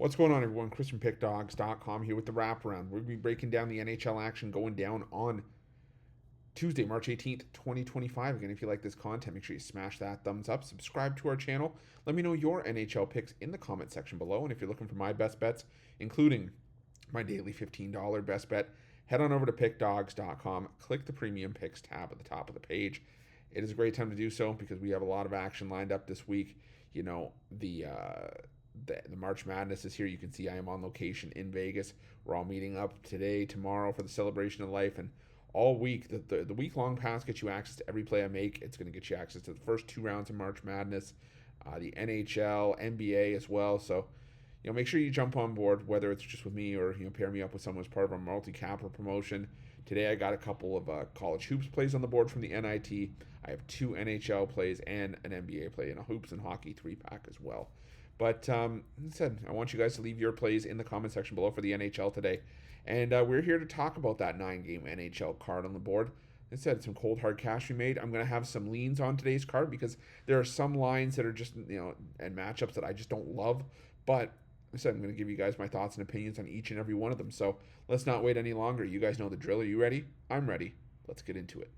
What's going on, everyone? Chris from Pickdawgz.com here with the Wraparound. We're going to be breaking down the NHL action going down on Tuesday, March 18th, 2025. Again, if you like this content, make sure you smash that thumbs up, subscribe to our channel. Let me know your NHL picks in the comment section below. And if you're looking for my best bets, including my daily $15 best bet, head on over to Pickdawgz.com, click the Premium Picks tab at the top of the page. It is a great time to do so because we have a lot of action lined up this week. You know, the March Madness is here. You can see I am on location in Vegas. We're all meeting up today, tomorrow for the celebration of life, and all week. The week-long pass gets you access to every play I make. It's going to get you access to the first two rounds of March Madness, the NHL, NBA as well. So, make sure you jump on board, whether it's just with me or pair me up with someone as part of a multi-capper promotion. Today I got a couple of college hoops plays on the board from the NIT. I have two NHL plays and an NBA play and a hoops and hockey 3-pack as well. But as I said, I want you guys to leave your plays in the comment section below for the NHL today. And we're here to talk about that 9-game NHL card on the board. As I said, some cold hard cash we made. I'm going to have some leans on today's card because there are some lines that are just, and matchups that I just don't love. But I said I'm going to give you guys my thoughts and opinions on each and every one of them. So let's not wait any longer. You guys know the drill. Are you ready? I'm ready. Let's get into it.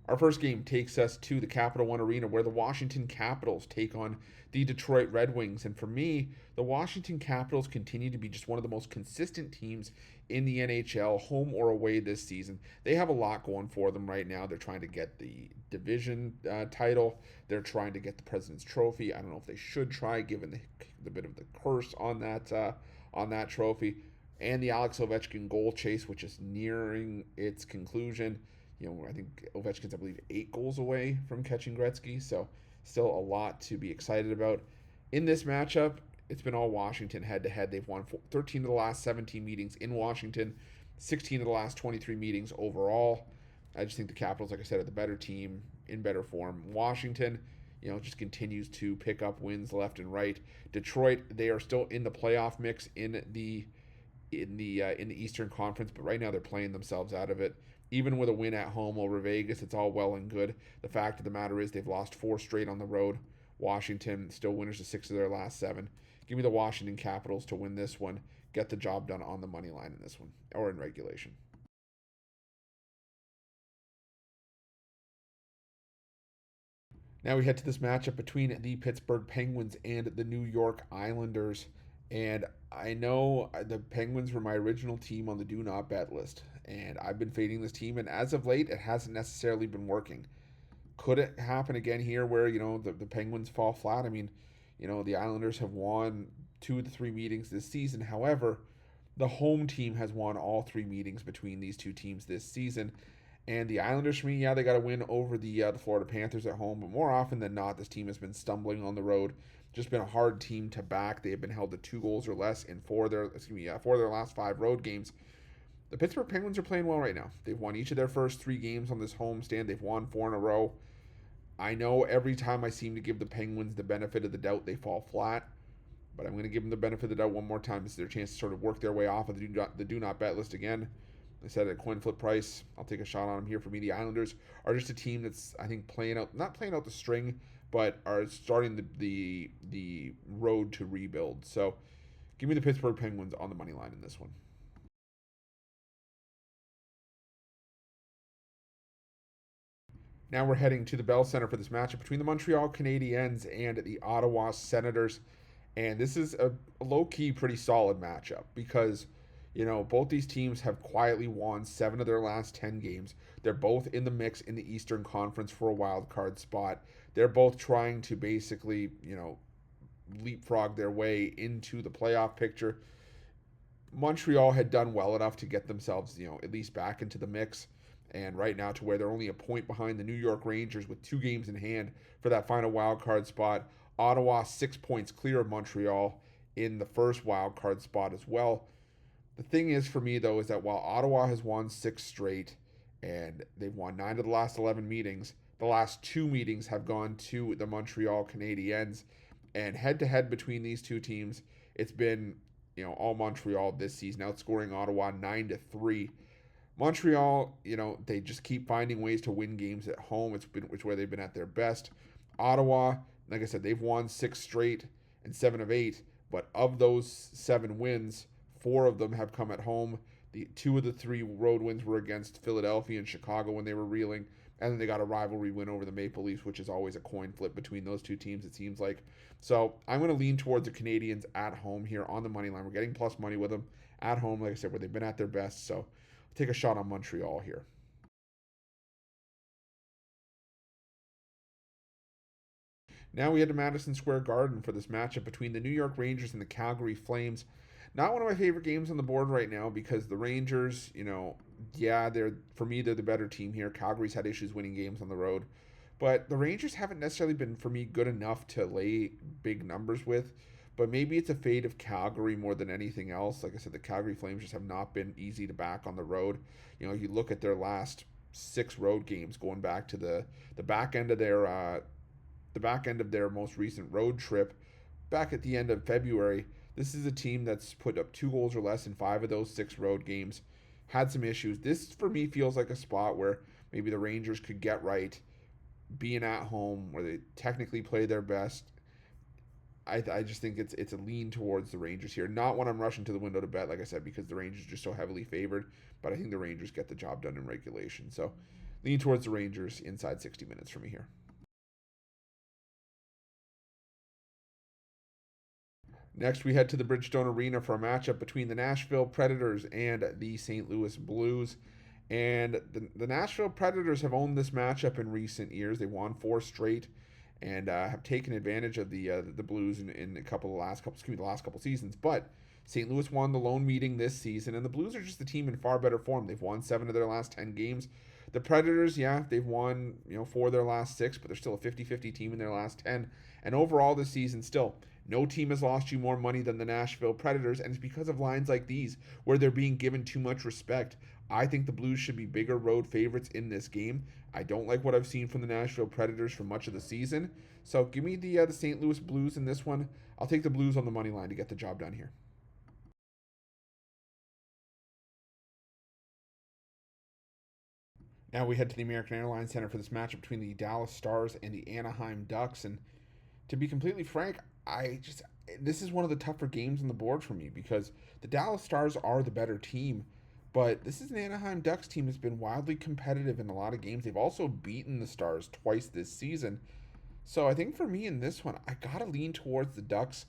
Our first game takes us to the Capital One Arena where the Washington Capitals take on the Detroit Red Wings. And for me, the Washington Capitals continue to be just one of the most consistent teams in the NHL, home or away this season. They have a lot going for them right now. They're trying to get the division title. They're trying to get the President's Trophy. I don't know if they should try, given the bit of the curse on that trophy. And the Alex Ovechkin goal chase, which is nearing its conclusion. I think Ovechkin's, I believe, 8 goals away from catching Gretzky, so still a lot to be excited about. In this matchup, it's been all Washington head-to-head. They've won 13 of the last 17 meetings in Washington, 16 of the last 23 meetings overall. I just think the Capitals, like I said, are the better team, in better form. Washington, just continues to pick up wins left and right. Detroit, they are still in the playoff mix in the Eastern Conference, but right now they're playing themselves out of it. Even with a win at home over Vegas, it's all well and good. The fact of the matter is they've lost 4 straight on the road. Washington still winners of 6 of their last 7. Give me the Washington Capitals to win this one. Get the job done on the money line in this one, or in regulation. Now we head to this matchup between the Pittsburgh Penguins and the New York Islanders. And I know the Penguins were my original team on the do not bet list. And I've been fading this team. And as of late, it hasn't necessarily been working. Could it happen again here where, the Penguins fall flat? I mean, the Islanders have won 2 of the 3 meetings this season. However, the home team has won all 3 meetings between these two teams this season. And the Islanders, for me, they got to win over the Florida Panthers at home. But more often than not, this team has been stumbling on the road. Just been a hard team to back. They have been held to 2 goals or less in 4 of their last 5 road games. The Pittsburgh Penguins are playing well right now. They've won each of their first 3 games on this homestand. They've won 4 in a row. I know every time I seem to give the Penguins the benefit of the doubt, they fall flat. But I'm going to give them the benefit of the doubt one more time. This is their chance to sort of work their way off of the do not bet list again. I said at coin flip price, I'll take a shot on them here. For me, the Islanders are just a team that's, I think, not playing out the string, but are starting the road to rebuild. So give me the Pittsburgh Penguins on the money line in this one. Now we're heading to the Bell Center for this matchup between the Montreal Canadiens and the Ottawa Senators. And this is a low-key pretty solid matchup because, both these teams have quietly won 7 of their last 10 games. They're both in the mix in the Eastern Conference for a wild card spot. They're both trying to basically, leapfrog their way into the playoff picture. Montreal had done well enough to get themselves, at least back into the mix. And right now to where they're only a point behind the New York Rangers with 2 games in hand for that final wild card spot. Ottawa 6 points clear of Montreal in the first wild card spot as well. The thing is for me, though, is that while Ottawa has won 6 straight and they've won 9 of the last 11 meetings, the last 2 meetings have gone to the Montreal Canadiens. And head-to-head between these two teams, it's been, all Montreal this season, outscoring Ottawa 9-3. Montreal, they just keep finding ways to win games at home. It's where they've been at their best. Ottawa, like I said, they've won 6 straight and 7 of 8. But of those 7 wins, 4 of them have come at home. The 2 of the 3 road wins were against Philadelphia and Chicago when they were reeling, and then they got a rivalry win over the Maple Leafs, which is always a coin flip between those 2 teams, it seems like. So I'm going to lean towards the Canadians at home here on the money line. We're getting plus money with them at home, like I said, where they've been at their best. So I'll take a shot on Montreal here. Now we head to Madison Square Garden for this matchup between the New York Rangers and the Calgary Flames. Not one of my favorite games on the board right now because the Rangers, yeah, they're the better team here. Calgary's had issues winning games on the road, but the Rangers haven't necessarily been for me good enough to lay big numbers with. But maybe it's a fate of Calgary more than anything else. Like I said, the Calgary Flames just have not been easy to back on the road. You look at their last 6 road games, going back to the back end of their most recent road trip, back at the end of February. This is a team that's put up 2 goals or less in 5 of those 6 road games. Had some issues. This for me feels like a spot where maybe the Rangers could get right, being at home where they technically play their best. I just think it's a lean towards the Rangers here. Not when I'm rushing to the window to bet, like I said, because the Rangers are just so heavily favored. But I think the Rangers get the job done in regulation. So lean towards the Rangers inside 60 minutes for me here. Next, we head to the Bridgestone Arena for a matchup between the Nashville Predators and the St. Louis Blues. And the Nashville Predators have owned this matchup in recent years. They won 4 straight and have taken advantage of the Blues in the last couple seasons. But St. Louis won the lone meeting this season, and the Blues are just a team in far better form. They've won 7 of their last 10 games. The Predators, yeah, they've won 4 of their last 6, but they're still a 50-50 team in their last 10. And overall this season, still, no team has lost you more money than the Nashville Predators, and it's because of lines like these where they're being given too much respect. I think the Blues should be bigger road favorites in this game. I don't like what I've seen from the Nashville Predators for much of the season, so give me the St. Louis Blues in this one. I'll take the Blues on the money line to get the job done here. Now we head to the American Airlines Center for this matchup between the Dallas Stars and the Anaheim Ducks. And to be completely frank, this is one of the tougher games on the board for me because the Dallas Stars are the better team, but this is an Anaheim Ducks team that's been wildly competitive in a lot of games. They've also beaten the Stars twice this season. So I think for me in this one, I gotta lean towards the Ducks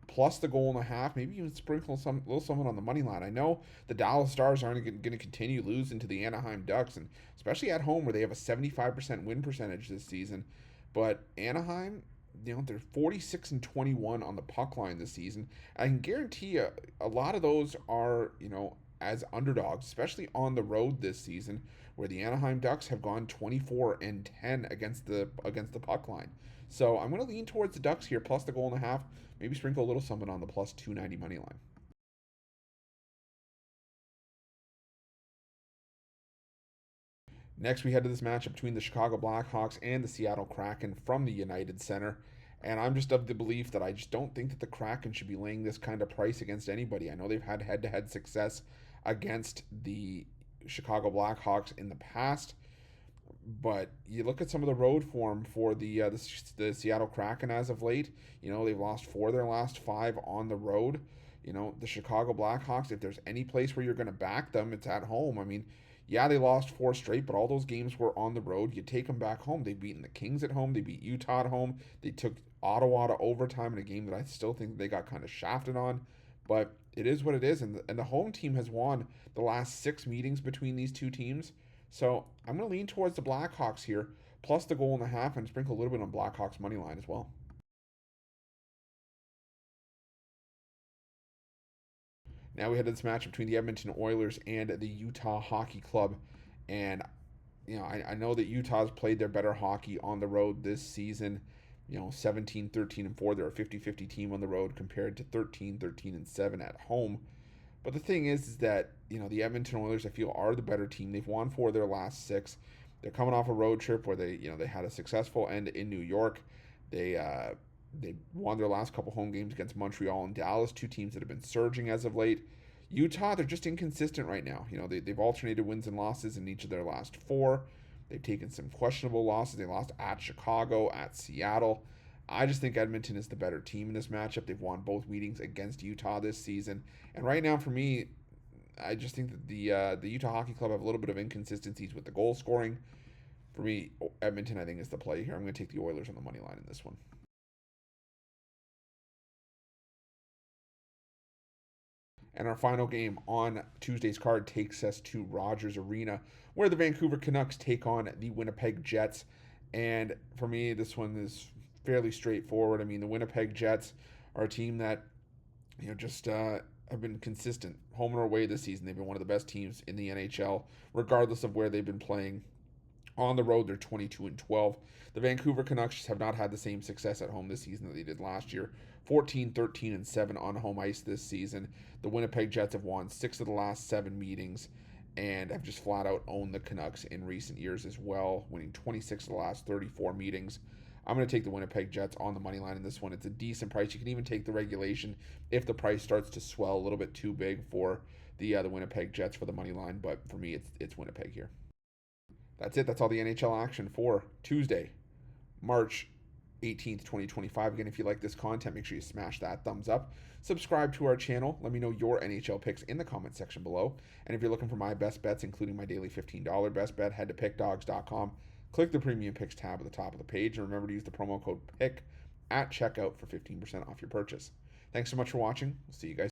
plus the goal and a half. Maybe even sprinkle some little something on the money line. I know the Dallas Stars aren't going to continue losing to the Anaheim Ducks, and especially at home where they have a 75% win percentage this season. But Anaheim, they're 46-21 on the puck line this season. I can guarantee you a lot of those are as underdogs, especially on the road this season, where the Anaheim Ducks have gone 24-10 against the puck line. So I'm going to lean towards the Ducks here, plus the goal and a half. Maybe sprinkle a little something on the plus 290 money line. Next, we head to this matchup between the Chicago Blackhawks and the Seattle Kraken from the United Center. And I'm just of the belief that I just don't think that the Kraken should be laying this kind of price against anybody. I know they've had head-to-head success against the Chicago Blackhawks in the past, but you look at some of the road form for the Seattle Kraken as of late. They've lost 4 of their last 5 on the road. The Chicago Blackhawks, if there's any place where you're going to back them, it's at home. I mean, yeah, they lost 4 straight, but all those games were on the road. You take them back home. They've beaten the Kings at home. They beat Utah at home. They took Ottawa to overtime in a game that I still think they got kind of shafted on. But it is what it is, and the home team has won the last 6 meetings between these two teams. So I'm going to lean towards the Blackhawks here, plus the goal and a half, and sprinkle a little bit on Blackhawks money line as well. Now we head to this match between the Edmonton Oilers and the Utah Hockey Club. And, I know that Utah's played their better hockey on the road this season. 17-13-4. They're a 50-50 team on the road compared to 13-13-7 at home. But the thing is that, the Edmonton Oilers, I feel, are the better team. They've won 4 of their last 6. They're coming off a road trip where they had a successful end in New York. They won their last couple home games against Montreal and Dallas, 2 teams that have been surging as of late. Utah, they're just inconsistent right now. They've alternated wins and losses in each of their last 4. They've taken some questionable losses. They lost at Chicago, at Seattle. I just think Edmonton is the better team in this matchup. They've won both meetings against Utah this season. And right now, for me, I just think that the Utah Hockey Club have a little bit of inconsistencies with the goal scoring. For me, Edmonton, I think, is the play here. I'm going to take the Oilers on the money line in this one. And our final game on Tuesday's card takes us to Rogers Arena, where the Vancouver Canucks take on the Winnipeg Jets. And for me, this one is fairly straightforward. I mean, the Winnipeg Jets are a team that, just have been consistent home or away this season. They've been one of the best teams in the NHL, regardless of where they've been playing. On the road, they're 22-12. The Vancouver Canucks have not had the same success at home this season that they did last year. 14-13-7 on home ice this season. The Winnipeg Jets have won 6 of the last 7 meetings and have just flat out owned the Canucks in recent years as well, winning 26 of the last 34 meetings. I'm going to take the Winnipeg Jets on the money line in this one. It's a decent price. You can even take the regulation if the price starts to swell a little bit too big for the Winnipeg Jets for the money line. But for me, it's Winnipeg here. That's it. That's all the NHL action for Tuesday, March 18th, 2025. Again, if you like this content, make sure you smash that thumbs up. Subscribe to our channel. Let me know your NHL picks in the comment section below. And if you're looking for my best bets, including my daily $15 best bet, head to pickdawgz.com. Click the Premium Picks tab at the top of the page. And remember to use the promo code PICK at checkout for 15% off your purchase. Thanks so much for watching. We'll see you guys.